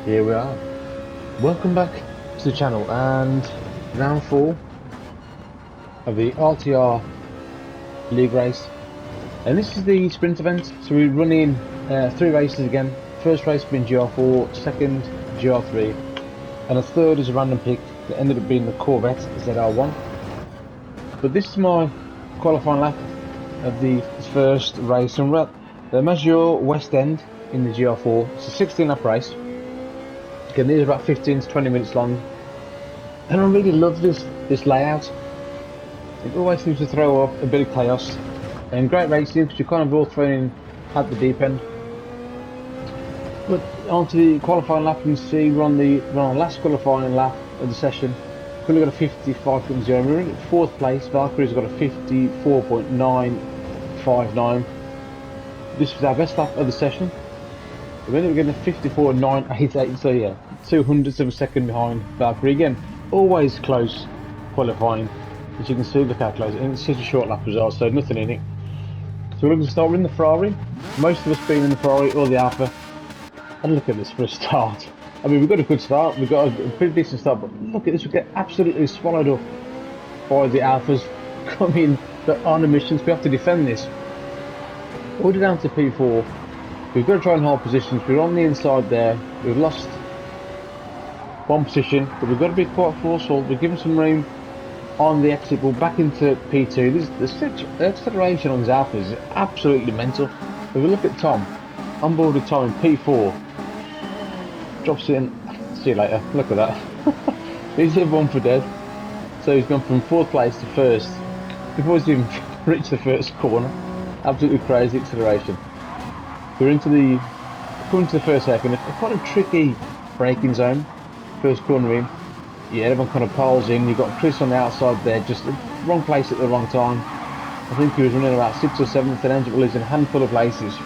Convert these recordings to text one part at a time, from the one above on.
Here we are. Welcome back to the channel and round 4 of the RTR League race. And this is the sprint event, so we're running 3 races again. First race being GR4, second GR3, and a third is a random pick that ended up being the Corvette ZR1. But this is my qualifying lap of the first race, and we're at the Major West End in the GR4. It's a 16 lap race. Again, these are about 15 to 20 minutes long, and I really love this layout. It always seems to throw up a bit of chaos, and great racing because you're kind of all thrown in at the deep end. But onto the qualifying lap, you can see we're on the last qualifying lap of the session. Currently got a 55.0. We're in 4th place. Valkyrie's got a 54.959. This was our best lap of the session. We ended up getting a 54.988, so yeah, 200ths of a second behind Valkyrie. Again, always close qualifying, as you can see. Look how close, and it's such a short lap as well, so nothing in it. So we're looking to start. We're in the Ferrari, most of us being in the Ferrari or the Alpha. And look at this for a start. I mean, we've got a good start, we've got a pretty decent start, but look at this, we get absolutely swallowed up by the Alphas coming on a mission, so we have to defend this. Order down to P4. We've got to try and hold positions. We're on the inside there. We've lost one position, but we've got to be quite forceful. We're giving some room on the exit. We're back into P2. The acceleration on these Alphas is absolutely mental. If we look at Tom, on board with Tom in P4, drops in. See you later. Look at that. He's hit one for dead. So he's gone from 4th place to 1st before he's even reached the first corner. Absolutely crazy acceleration. We're coming to the first hairpin, a quite a tricky braking zone. First corner in, yeah, everyone kind of piles in. You've got Chris on the outside there, just the wrong place at the wrong time. I think he was running about 6th or 7th and ended up losing a handful of places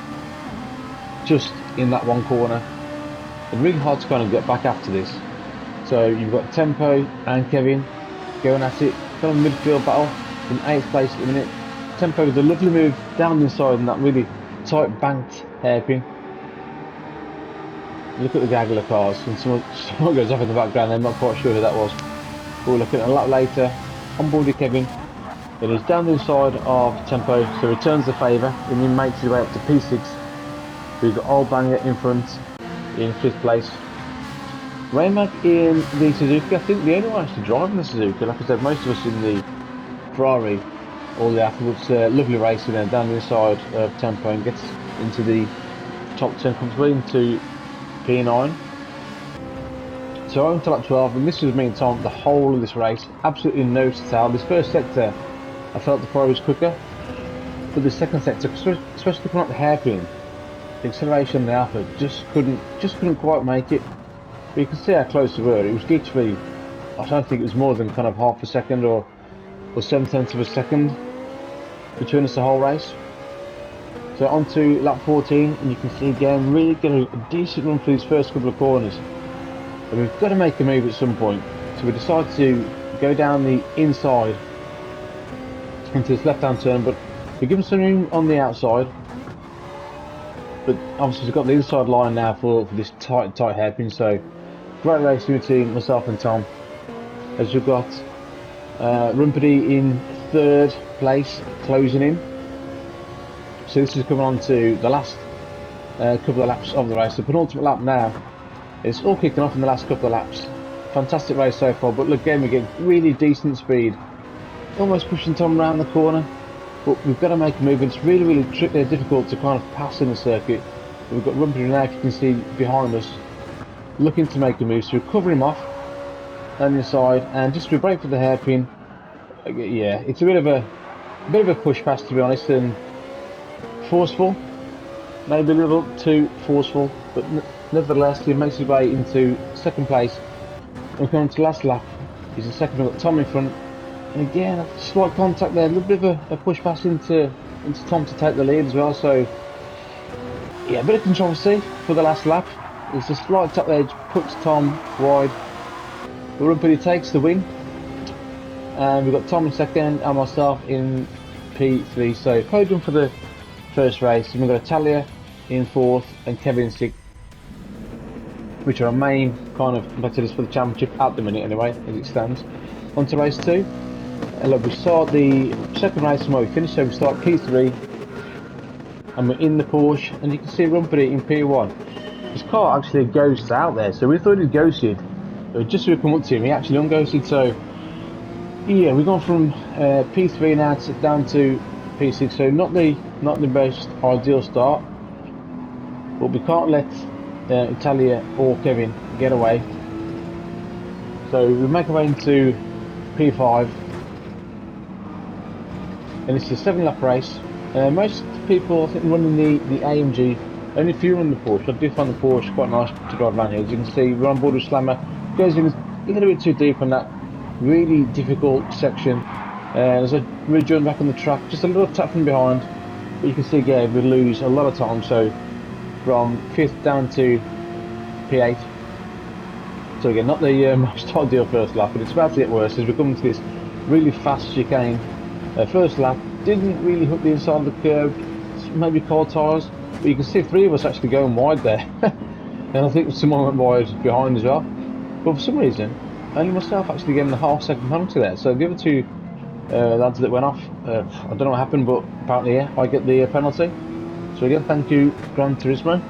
just in that one corner. It's really hard to kind of get back after this. So you've got Tempo and Kevin going at it, kind of midfield battle in 8th place at the minute. Tempo with a lovely move down the inside and that really tight banked hairpin. Look at the gaggle of cars, and someone goes off in the background. I'm not quite sure who that was. We'll look at it a lot later. On board with Kevin. It is down the inside of Tempo, so returns the favour and he makes his way up to P6. We've got Old Banger in front in 5th place. Raymac in the Suzuki. I think the only one actually driving the Suzuki. Like I said, most of us in the Ferrari. All the afterwards, lovely racing there down the inside of Tempo and gets into the top 10, comes way into P9. So on to lap 12, and this was me and Tom the whole of this race. Absolutely no to tell. This first sector, I felt the Ferrari was quicker, but the second sector, especially coming up the hairpin, the acceleration on the Alpha just couldn't quite make it. But you can see how close we were. It was literally, I don't think it was more than kind of half a second or 7/10 of a second between us the whole race. So on to lap 14, and you can see again really getting a decent run for these first couple of corners. And we've got to make a move at some point. So we decide to go down the inside into this left-hand turn, but we're giving some room on the outside. But obviously we've got the inside line now for this tight hairpin. So great racing between myself and Tom, as we've got Rumpedy in 3rd place, closing in. So this is coming on to the last couple of laps of the race, the penultimate lap now. It's all kicking off in the last couple of laps. Fantastic race so far, but look, again we get really decent speed. Almost pushing Tom around the corner, but we've got to make a move. It's really difficult to kind of pass in the circuit. We've got Rumpedy now, if you can see behind us, looking to make a move, so we're covering him off on the side, and just to break for the hairpin. Yeah, it's a bit of a push pass, to be honest, and forceful, maybe a little too forceful, but nevertheless he makes his way into 2nd place. We're coming to the last lap. He's in 2nd. We've got Tom in front, and again a slight contact there, a little bit of a push pass into Tom to take the lead as well. So yeah, a bit of controversy for the last lap. It's a slight tap edge, puts Tom wide. Rumpedy takes the win, and we've got Tom in 2nd and myself in P3. So podium for the first race, and we've got Talia in 4th and Kevin in 6th. which are our main kind of competitors for the championship at the minute anyway, as it stands. On to race 2. And look, we start the second race where we finish, so we start P3 and we're in the Porsche, and you can see Rumpy in P1. His car actually ghosted out there, so we thought he'd ghosted, but just as we come up to him he actually unghosted. So yeah, we've gone from P3 now down to P6, so not the most ideal start, but we can't let Italia or Kevin get away. So we make our way into P5, and it's a 7-lap race. Most people, I think, running the AMG, only a few run the Porsche. I do find the Porsche quite nice to drive around here. As you can see, we're on board with Slammer. Goes in a little bit too deep on that really difficult section. As I rejoin back on the track, just a little tap from behind, but you can see again we lose a lot of time. So from 5th down to P8. So again, not the most ideal first lap, but it's about to get worse as we come into this really fast chicane. First lap didn't really hook the inside of the curb, maybe cold tyres, but you can see 3 of us actually going wide there. And I think someone went wide behind as well, but for some reason only myself actually getting the half-second penalty there. So the other 2 lads that went off, I don't know what happened, but apparently yeah, I get the penalty. So again, thank you Gran Turismo.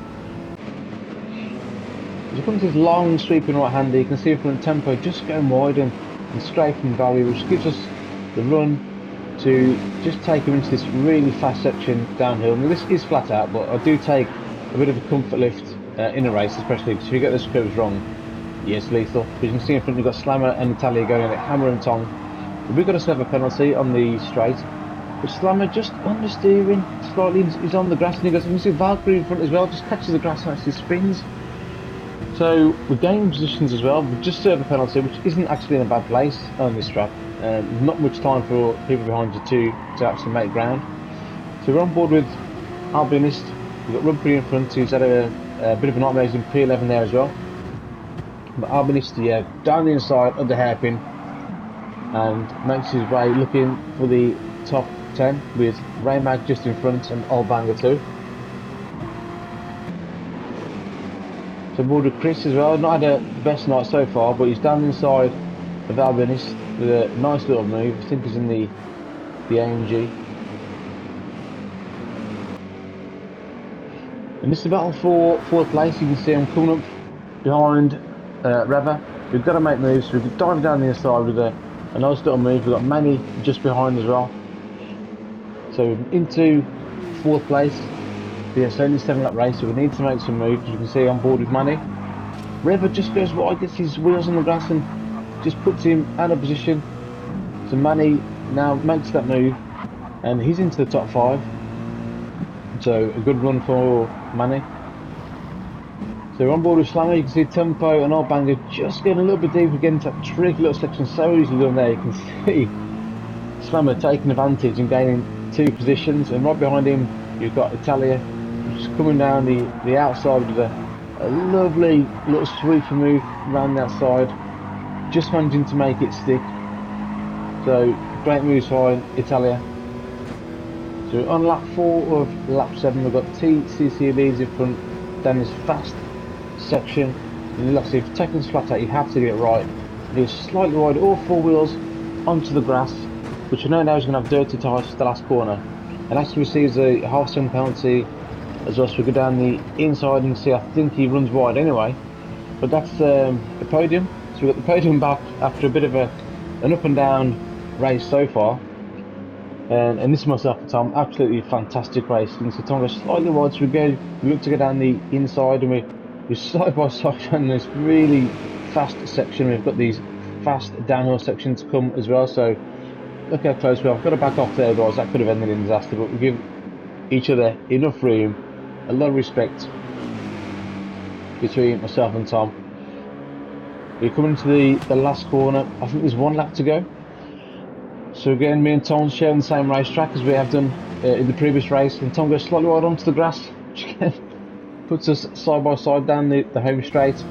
As you come to this long sweeping right hander, you can see from the tempo just going wide and scraping the barrier, which gives us the run to just take him into this really fast section downhill. I mean, this is flat out, but I do take a bit of a comfort lift in a race, especially because if you get those curves wrong, yeah, it's lethal. As you can see in front, you've got Slammer and Italia going at hammer and tong. We've got to serve a penalty on the straight, but Slammer just understeering slightly. He's on the grass, and he goes, you can see Valkyrie in front as well, just catches the grass and actually spins. So we're gaining positions as well. We've just served a penalty, which isn't actually in a bad place on this track. Not much time for people behind you to actually make ground. So we're on board with Albinist. We've got Rumpy in front, who's had a bit of a nightmare in P11 there as well. But Albinist, yeah, down the inside of the hairpin and makes his way looking for the top 10 with Raymag just in front and Old Banger too. So board with Chris as well. Not had a best night so far, but he's down inside of Albinist with a nice little move. I think he's in the AMG. And this is a battle for 4th place. You can see I'm coming up behind Reva. We've got to make moves. We've dived down the inside with a nice little move. We've got Manny just behind as well. So into 4th place. Yeah, it's only a 7-lap race, so we need to make some moves. As you can see, on board with Manny. Reva just goes wide, gets his wheels on the grass and just puts him out of position. So Manny now makes that move and he's into the top 5. So a good run for Manny. So we're on board with Slammer. You can see Tempo and Old Banger just getting a little bit deeper, getting into that tricky little section so easily done there. You can see Slammer taking advantage and gaining 2 positions, and right behind him you've got Italia just coming down the outside with a lovely little sweeping move around the outside, just managing to make it stick. So great moves by Italia. So on lap 4 of lap 7 we've got TCC leads in front down this fast section. And like I said, if you're taking this flat out you have to get it right. He's slightly wide, all 4 wheels onto the grass, which I know now is going to have dirty tyres for the last corner. And actually receives a half-second penalty as well, so we go down the inside and see, I think he runs wide anyway. But that's the podium. So we've got the podium back after a bit of an up and down race so far. And this is myself and Tom, absolutely fantastic race. And so Tom goes slightly wide, so we look to go down the inside, and we're side by side down this really fast section. We've got these fast downhill sections to come as well, so look how close we are. I've got to back off there, guys. That could have ended in disaster, but we give each other enough room, a lot of respect between myself and Tom. We're coming to the last corner. I think there's 1 lap to go. So again, me and Tom sharing the same racetrack as we have done in the previous race, and Tom goes slightly wide onto the grass, which again puts us side by side down the home straight.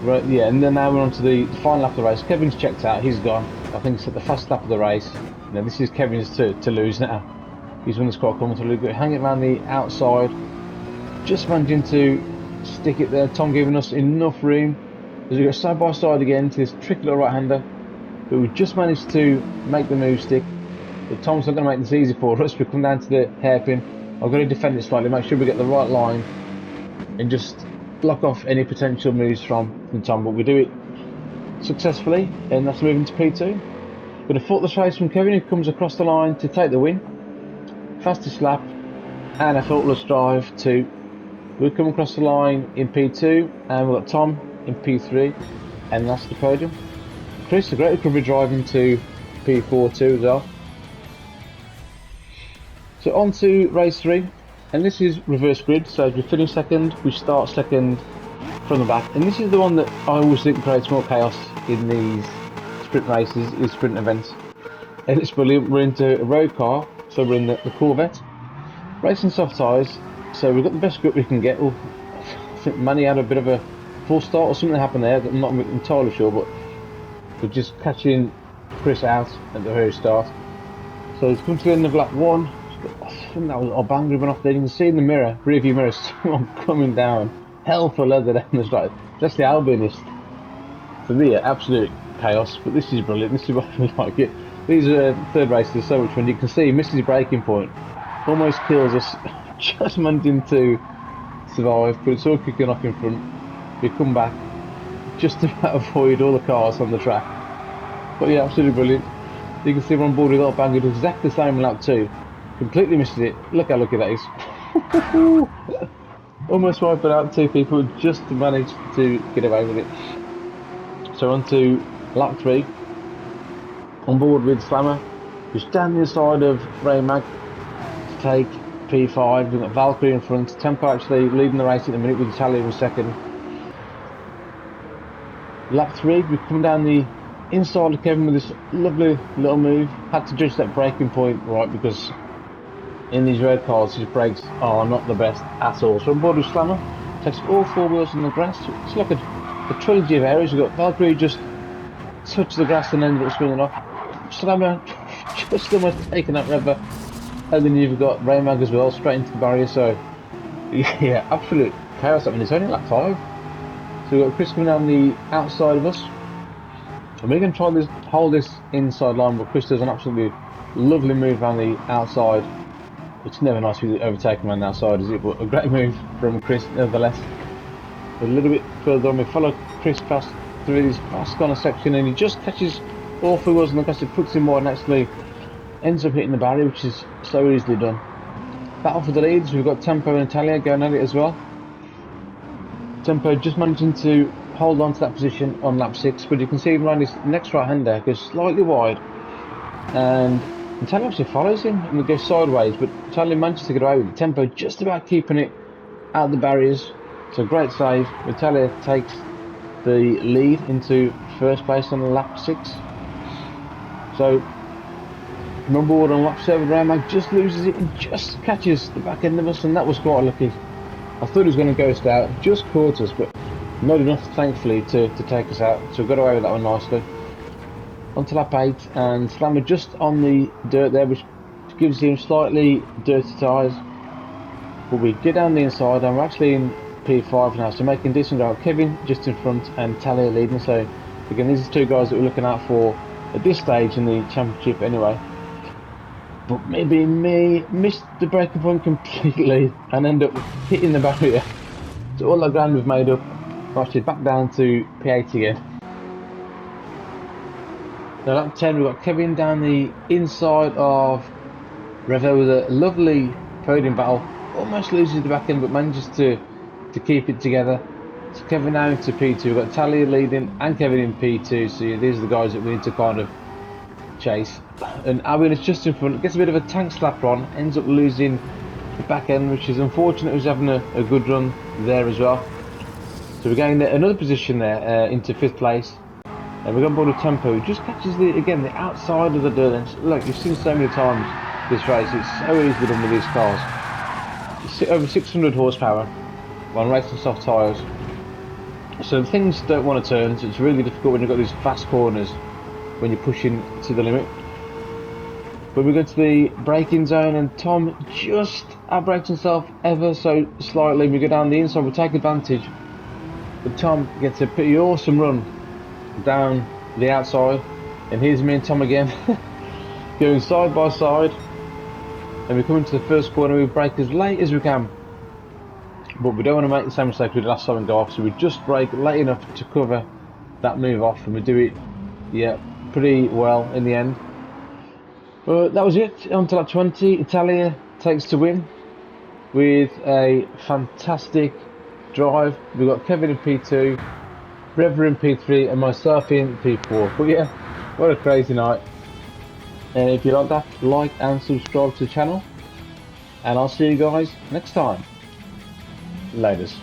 Right, yeah, and then now we're on to the final lap of the race. Kevin's checked out, he's gone. I think it's at the fast lap of the race. Now this is Kevin's to lose now. He's won this quite comfortably. Hang it around the outside, just managing to stick it there. Tom giving us enough room as we go side by side again to this tricky little right-hander, but we just managed to make the move stick. But Tom's not going to make this easy for us. We come down to the hairpin. I've got to defend it slightly, make sure we get the right line and just block off any potential moves from Tom, but we do it successfully, and that's moving to P2. Going to faultless race from Kevin, who comes across the line to take the win. Fastest lap and a faultless drive too. We'll come across the line in P2, and we've got Tom in P3, and that's the podium. Chris, a great recovery driving to P4 too as well. So on to race 3, and this is reverse grid, so as we finish second, we start second from the back, and this is the one that I always think creates more chaos in these sprint races, these sprint events. And it's brilliant. We're into a road car, so we're in the Corvette, racing soft tyres, so we've got the best grip we can get. I think Manny had a bit of a false start or something happened there, I'm not entirely sure, but we're just catching Chris out at the very start. So it's come to the end of lap 1. I think that was our bang ribbon off there. You can see in the mirror, rearview mirror, someone coming down hell for leather down the straight. That's the Albionist. For me, absolute chaos, but this is brilliant. This is why we like it. These third races are so much fun. You can see he misses his braking point, almost kills us, just managing to survive, but it's all kicking off in front. We come back, just about avoid all the cars on the track. But yeah, absolutely brilliant. You can see we're on board with our bang. He does exactly the same in lap 2. Completely misses it. Look how lucky that is. Almost wiped out 2 people just to manage to get away with it. So on to lap 3. On board with Slammer, who's standing inside of Raymag to take P5. We've got Valkyrie in front. Tempo actually leading the race at the minute with Italia in second. Lap 3, we come down the inside of Kevin with this lovely little move. Had to judge that braking point right, because in these road cars his brakes are not the best at all. So on board with Slammer, takes all 4 wheels on the grass. It's like a trilogy of areas. We've got Valkyrie just touched the grass and ended up spinning off. Slammer just almost taking that rubber, and then you've got Raymag as well, straight into the barrier. So yeah, absolute chaos. I mean, it's only lap 5. So we've got Chris coming down the outside of us, and we're going to try this, hold this inside line, but Chris does an absolutely lovely move around the outside. It's never nice to be overtaken around the outside, is it? But a great move from Chris nevertheless. A little bit further on, we follow Chris past through this fast corner section, and he just catches all 4 wheels on the grass. It puts him wide and actually ends up hitting the barrier, which is so easily done. Battle for the leads, we've got Tempo and Italia going at it as well. Tempo just managing to hold on to that position on lap 6, but you can see him around his next right-hander goes slightly wide, and Italia actually follows him and goes sideways, but Italia manages to get away with it. Tempo just about keeping it out of the barriers, so great save. Italia takes the lead into first place on lap 6. So on board on lap 7, Raymag just loses it and just catches the back end of us, and that was quite lucky. I thought he was going to ghost out, just caught us, but not enough thankfully to take us out, so we got away with that one nicely. On to lap 8, and Slammer just on the dirt there, which gives him slightly dirty tyres. But we get down the inside, and we're actually in P5 now, so making decent ground. Kevin just in front and Talia leading. So again, these are 2 guys that we're looking out for at this stage in the championship anyway. But maybe me missed the braking point completely and end up hitting the barrier. So all that ground we've made up, we're actually back down to P8 again. Now lap 10, we've got Kevin down the inside of Revo with a lovely podium battle. Almost loses the back end, but manages to keep it together. So Kevin now into P2. We've got Talia leading and Kevin in P2. So these are the guys that we need to kind of chase. And Albion is just in front. Gets a bit of a tank slapper on. Ends up losing the back end, which is unfortunate. He was having a good run there as well. So we're getting another position there into 5th place. And we're on board with Tempo, who just catches the outside of the dirt. And look, you've seen so many times this race, it's so easily done with these cars. It's over 600 horsepower on racing soft tyres. So things don't want to turn, so it's really difficult when you've got these fast corners when you're pushing to the limit. But we go to the braking zone and Tom just outbrakes himself ever so slightly. We go down the inside, we take advantage. But Tom gets a pretty awesome run down the outside. And here's me and Tom again, going side by side. And we come into the first corner, we brake as late as we can. But we don't want to make the same mistake we did last time and go off, so we just brake late enough to cover that move off, and we do it, yeah, pretty well in the end. But that was it. On to lap 20. Italia takes to win with a fantastic drive. We've got Kevin in P2, Trevor in P3, and myself in P4. But yeah, what a crazy night. And if you like that, like and subscribe to the channel. And I'll see you guys next time. Laters.